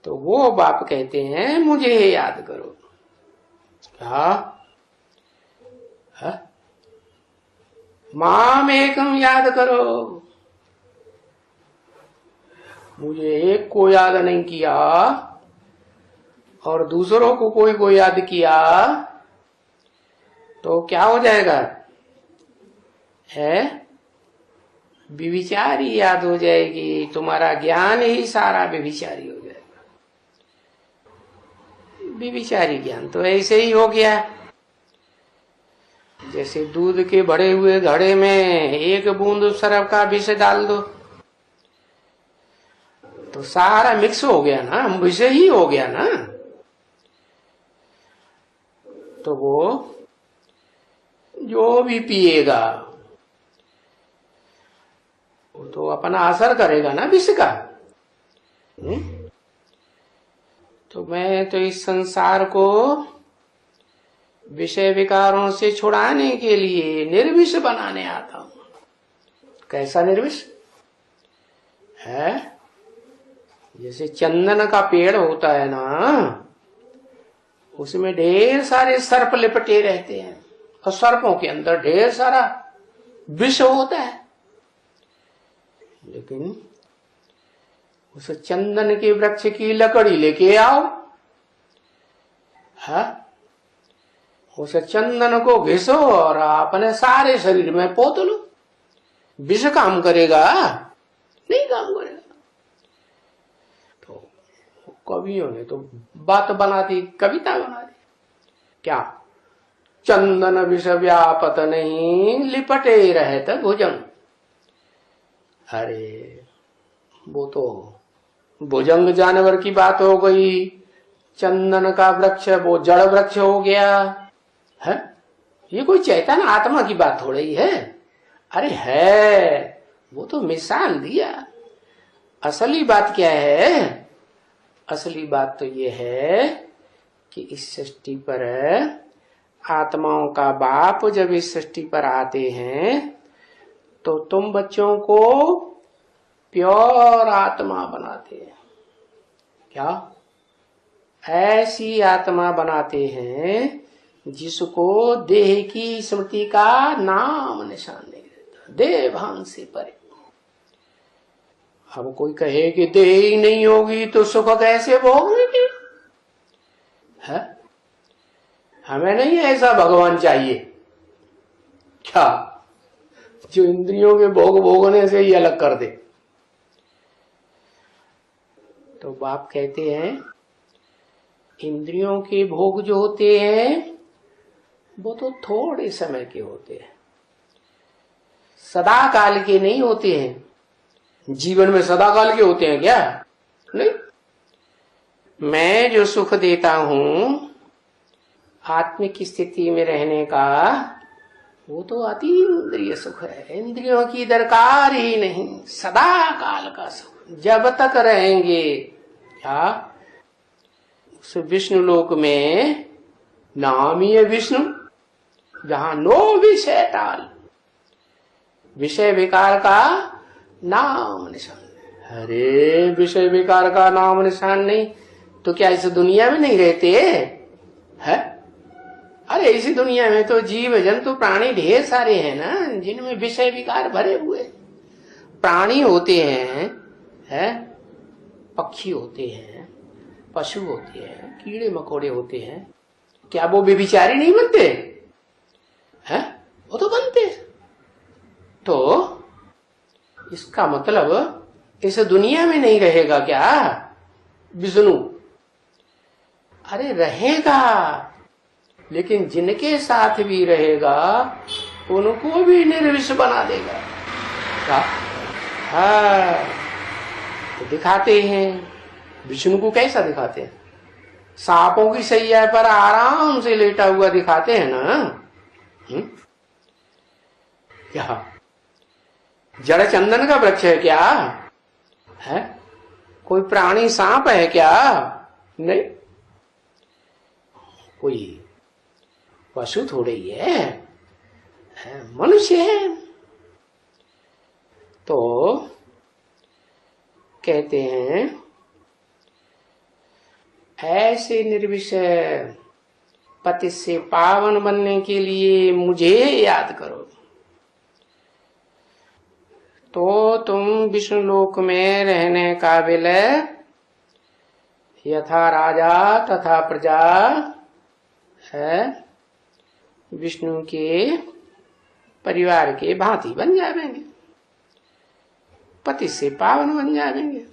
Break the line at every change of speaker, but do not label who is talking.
तो वो बाप कहते हैं मुझे याद करो। क्या? माम एकम याद करो। मुझे एक को याद नहीं किया और दूसरों को याद किया तो क्या हो जाएगा? है व्यभिचारी याद हो जाएगी, तुम्हारा ज्ञान ही सारा व्यभिचारी हो जाएगा। व्यभिचारी ज्ञान तो ऐसे ही हो गया, जैसे दूध के भरे हुए घड़े में एक बूंद शराब का विष डाल दो तो सारा मिक्स हो गया ना, विष ही हो गया ना। तो वो जो भी पिएगा वो तो अपना असर करेगा ना विष का। तो मैं तो इस संसार को विषय विकारों से छुड़ाने के लिए निर्विष बनाने आता हूं। कैसा निर्विष है? जैसे चंदन का पेड़ होता है ना, उसमें ढेर सारे सर्प लिपटे रहते हैं और सर्पों के अंदर ढेर सारा विष होता है, लेकिन उस चंदन के वृक्ष की लकड़ी लेके आओ, उस चंदन को घिसो और अपने सारे शरीर में पोत लो। विष काम करेगा? नहीं काम करेगा। तो कवियों ने तो बात बना दी, कविता बना दी। क्या? चंदन विष व्यापत नहीं, लिपटे रहत भुजंग। अरे वो तो भुजंग जानवर की बात हो गई, चंदन का वृक्ष वो जड़ वृक्ष हो गया है। ये कोई चैतन्य आत्मा की बात हो रही है? अरे है, वो तो मिसाल दिया। असली बात क्या है? असली बात तो ये है कि इस सृष्टि पर आत्माओं का बाप जब इस सृष्टि पर आते हैं तो तुम बच्चों को प्योर आत्मा बनाते हैं। क्या? ऐसी आत्मा बनाते हैं जिसको देह की स्मृति का नाम निशान नहीं रहता, देह भान से परे। अब कोई कहे कि देह ही नहीं होगी तो सुख कैसे भोगेंगे? है? हमें नहीं ऐसा भगवान चाहिए क्या जो इंद्रियों के भोग भोगने से ही अलग कर दे। तो बाप कहते हैं इंद्रियों के भोग जो होते हैं वो तो थोड़े समय के होते हैं, सदा काल के नहीं होते हैं। जीवन में सदा काल के होते हैं क्या? नहीं। मैं जो सुख देता हूं आत्मिक स्थिति में रहने का, वो तो अतीन्द्रिय सुख है, इंद्रियों की दरकार ही नहीं, सदा काल का सुख। जब तक रहेंगे क्या उस विष्णु लोक में, नाम ही है विष्णु, जहां नो विषय टाल, विषय विकार का नाम निशान। अरे विषय विकार का नाम निशान नहीं तो क्या इस दुनिया में नहीं रहते है? अरे इसी दुनिया में तो जीव जंतु प्राणी ढेर सारे हैं ना, जिनमें विषय विकार भरे हुए। प्राणी होते हैं, है? पक्षी होते हैं, पशु होते हैं, कीड़े मकोड़े होते हैं। क्या वो व्यभिचारी नहीं बनते हैं? वो तो बनते। तो इसका मतलब इस दुनिया में नहीं रहेगा क्या विष्णु? अरे रहेगा, लेकिन जिनके साथ भी रहेगा उनको भी निर्विष बना देगा। क्या? हाँ, तो दिखाते हैं विष्णु को। कैसा दिखाते हैं? सांपों की सैया पर आराम से लेटा हुआ दिखाते हैं ना। क्या जड़ चंदन का वृक्ष है क्या? है कोई प्राणी सांप है क्या? नहीं। कोई पशु थोड़े ही है, मनुष्य है। तो कहते हैं ऐसे निर्विषय पति से पावन बनने के लिए मुझे याद करो, तो तुम विष्णु लोक में रहने काबिल यथा राजा तथा प्रजा है विष्णु के परिवार के भांति बन जाएंगे, पति से पावन बन जाएंगे।